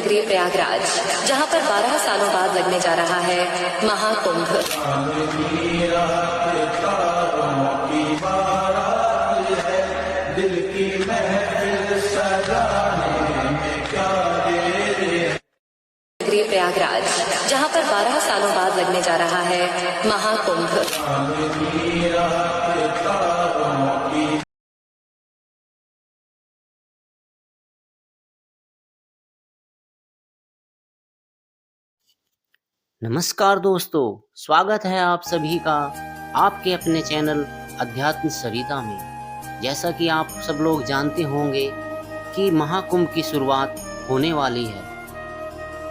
नगरी प्रयागराज, जहां पर 12 सालों बाद लगने जा रहा है महाकुंभ। नगरी प्रयागराज, जहां पर 12 सालों बाद लगने जा रहा है महाकुंभ। नमस्कार दोस्तों, स्वागत है आप सभी का आपके अपने चैनल अध्यात्म सरिता में। जैसा कि आप सब लोग जानते होंगे कि महाकुंभ की शुरुआत होने वाली है।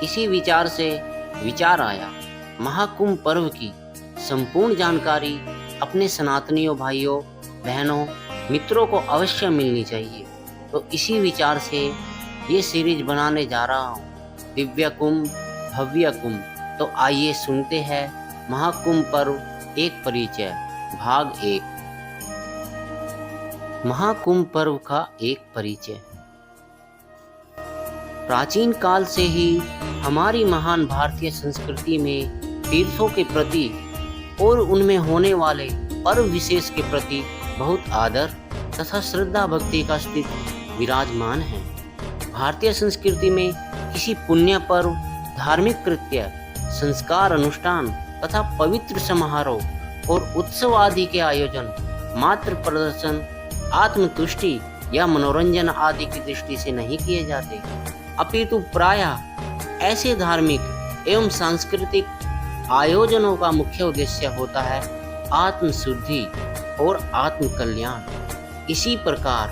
इसी विचार से विचार आया महाकुंभ पर्व की संपूर्ण जानकारी अपने सनातनियों भाइयों बहनों मित्रों को अवश्य मिलनी चाहिए। तो इसी विचार से ये सीरीज बनाने जा रहा हूँ, दिव्य कुंभ भव्य कुंभ। तो आइए सुनते हैं महाकुंभ पर्व एक परिचय भाग 1। महाकुंभ पर्व का एक परिचय। प्राचीन काल से ही हमारी महान भारतीय संस्कृति में तीर्थों के प्रति और उनमें होने वाले पर्व विशेष के प्रति बहुत आदर तथा श्रद्धा भक्ति का अस्तित्व विराजमान है। भारतीय संस्कृति में किसी पुण्य पर्व, धार्मिक कृत्य, संस्कार अनुष्ठान तथा पवित्र समारोह और उत्सव आदि के आयोजन मात्र प्रदर्शन, आत्मतुष्टि या मनोरंजन आदि की दृष्टि से नहीं किए जाते, अपितु प्रायः ऐसे धार्मिक एवं सांस्कृतिक आयोजनों का मुख्य उद्देश्य होता है आत्म शुद्धि और आत्म कल्याण। इसी प्रकार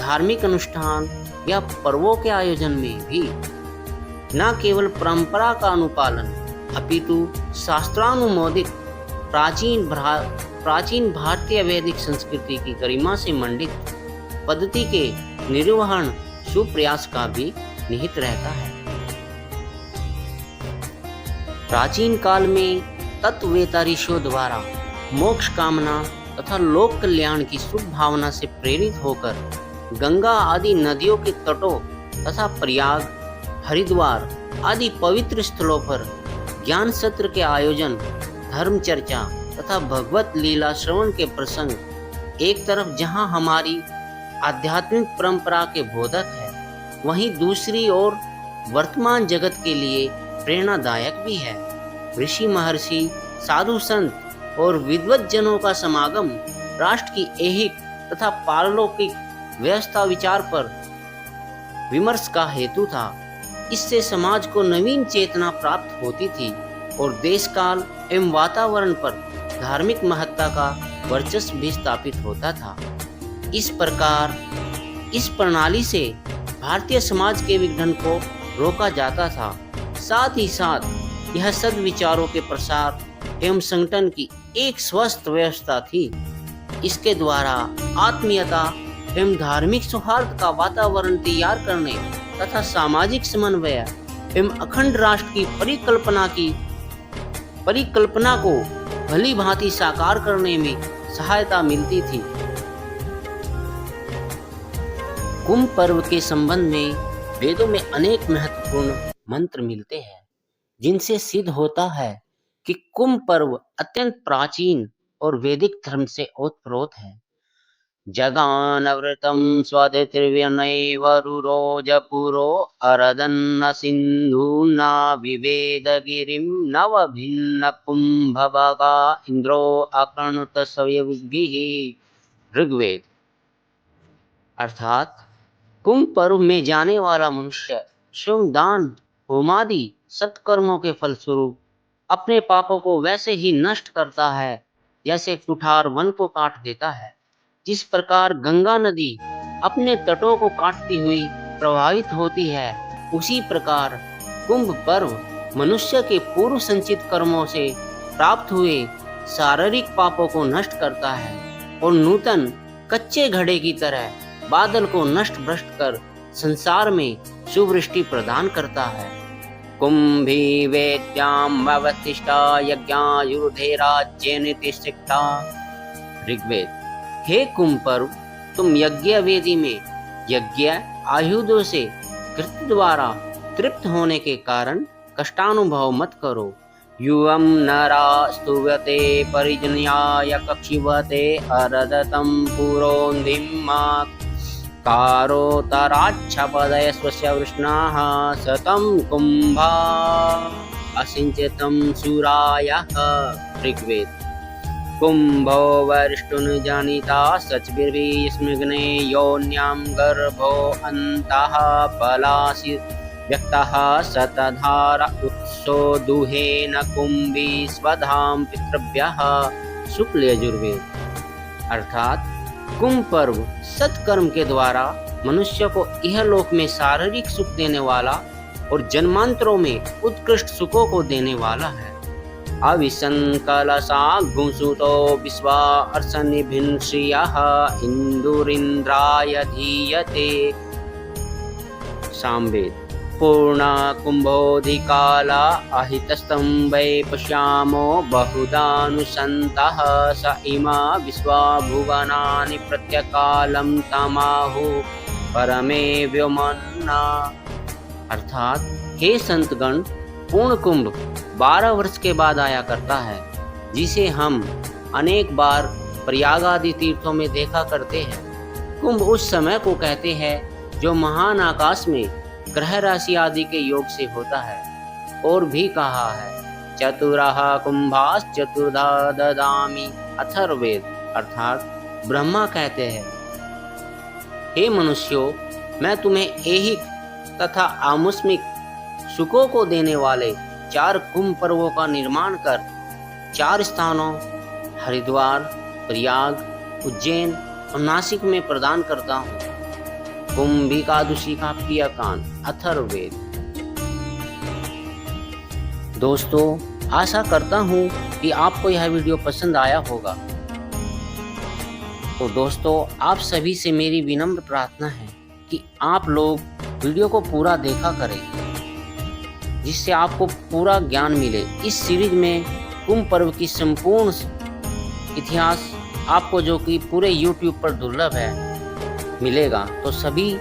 धार्मिक अनुष्ठान या पर्वों के आयोजन में भी न केवल परंपरा का अनुपालन अपितु शास्त्रानुमोदित प्राचीन भारतीय वैदिक संस्कृति की गरिमा से मंडित पद्धति के निर्वहन सुप्रयास का भी निहित रहता है। प्राचीन काल में तत्ववेता ऋषियों द्वारा मोक्ष कामना तथा लोक कल्याण की शुभ भावना से प्रेरित होकर गंगा आदि नदियों के तटों तथा प्रयाग, हरिद्वार आदि पवित्र स्थलों पर ज्ञान सत्र के आयोजन, धर्म चर्चा तथा भगवत लीला श्रवण के प्रसंग एक तरफ जहां हमारी आध्यात्मिक परंपरा के बोधक है, वहीं दूसरी ओर वर्तमान जगत के लिए प्रेरणादायक भी है। ऋषि महर्षि, साधु संत और विद्वत जनों का समागम राष्ट्र की ऐहिक तथा पारलौकिक व्यवस्था विचार पर विमर्श का हेतु था। इससे समाज को नवीन चेतना प्राप्त होती थी और देश काल एवं वातावरण पर धार्मिक महत्ता का वर्चस्व भी स्थापित होता था। इस प्रकार इस प्रणाली से भारतीय समाज के विघटन को रोका जाता था। साथ ही साथ यह सद्विचारों के प्रसार एवं संगठन की एक स्वस्थ व्यवस्था थी। इसके द्वारा आत्मीयता एवं धार्मिक सौहार्द का वातावरण तैयार करने तथा सामाजिक समन्वय एवं अखंड राष्ट्र की परिकल्पना को भली भांति साकार करने में सहायता मिलती थी। कुंभ पर्व के संबंध में वेदों में अनेक महत्वपूर्ण मंत्र मिलते हैं, जिनसे सिद्ध होता है कि कुंभ पर्व अत्यंत प्राचीन और वैदिक धर्म से ओतप्रोत है। जगानवृतं स्वतिर्व्यनैव रुरोजपुरो अरदन्न सिन्धुना विवेद गिरिं नवभिन्न कुंभवगा इंद्रो अकर्णुत सव्यभिः। ऋग्वेद। अर्थात कुंभ पर्व में जाने वाला मनुष्य स्वयं दान होमादि सत्कर्मों के फलस्वरूप अपने पापों को वैसे ही नष्ट करता है जैसे कुठार वन को काट देता है। जिस प्रकार गंगा नदी अपने तटों को काटती हुई प्रवाहित होती है, उसी प्रकार कुंभ पर्व मनुष्य के पूर्व संचित कर्मों से प्राप्त हुए शारीरिक पापों को नष्ट करता है और नूतन कच्चे घड़े की तरह बादल को नष्ट भ्रष्ट कर संसार में सुवृष्टि प्रदान करता है। कुंभी वेद्याम अवतिष्ठा यज्ञायुर्धे राज्ये नितिष्ठा। ऋग्वेद। हे कुंभ पर्व, तुम यज्ञ वेदी में यज्ञ आयुधों से कृत्य द्वारा तृप्त होने के कारण कष्टानुभव मत करो। युवम नरा स्तुवते परिजन्याय कक्षिवते अरदतं पुरोन्दिमा कारोतराच्छपदय स्वस्य वृष्णाः सतं कुम्भा असिञ्चितं सुरायः। ऋग्वेद। कुम्भो वरिष्ठुन जानीता सचभिर्भिस्मग्ने योन्यां गर्भो अन्तः पलासि व्यक्तः शतधार उत्सो दुहेन कुंभी स्वधाम पितृभ्यः। शुक्ल यजुर्वेद। अर्थात कुंभ पर्व सत्कर्म के द्वारा मनुष्य को इहलोक में शारीरिक सुख देने वाला और जन्मांतरों में उत्कृष्ट सुखों को देने वाला है। अविसंकलसा गुंसुतो विश्वा अर्षनिभिन्श्रियः इंदुरिन्द्राय धीयते। सामवेद। पूर्ण कुंभोधिकाला अहितस्तं वै पश्यामो बहुधानुसन्तः स इमा विश्वा भुवनानि प्रत्यकालं तमाहु परमे व्योमन्ना। अर्थात हे संतगण, पूर्ण कुंभ 12 वर्ष के बाद आया करता है, जिसे हम अनेक बार प्रयाग आदि तीर्थों में देखा करते हैं। कुंभ उस समय को कहते हैं जो महान आकाश में ग्रह राशि आदि के योग से होता है। और भी कहा है चतुरः कुंभास चतुर्धा ददामि। अथर्ववेद। अर्थात ब्रह्मा कहते हैं, हे मनुष्यों, मैं तुम्हें ऐहिक तथा आमुष्मिक सुखों को देने वाले 4 कुंभ पर्वों का निर्माण कर 4 स्थानों हरिद्वार, प्रयाग, उज्जैन और नासिक में प्रदान करता हूँ। कुंभिकादशी का प्रियकांड। अथर्ववेद। दोस्तों, आशा करता हूँ कि आपको यह वीडियो पसंद आया होगा। तो दोस्तों, आप सभी से मेरी विनम्र प्रार्थना है कि आप लोग वीडियो को पूरा देखा करें, जिससे आपको पूरा ज्ञान मिले। इस सीरीज में कुंभ पर्व की संपूर्ण इतिहास आपको, जो कि पूरे YouTube पर दुर्लभ है, मिलेगा। तो सभी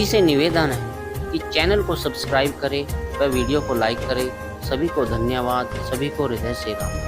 से निवेदन है कि चैनल को सब्सक्राइब करें व वीडियो को लाइक करें। सभी को धन्यवाद। सभी को हृदय से राम।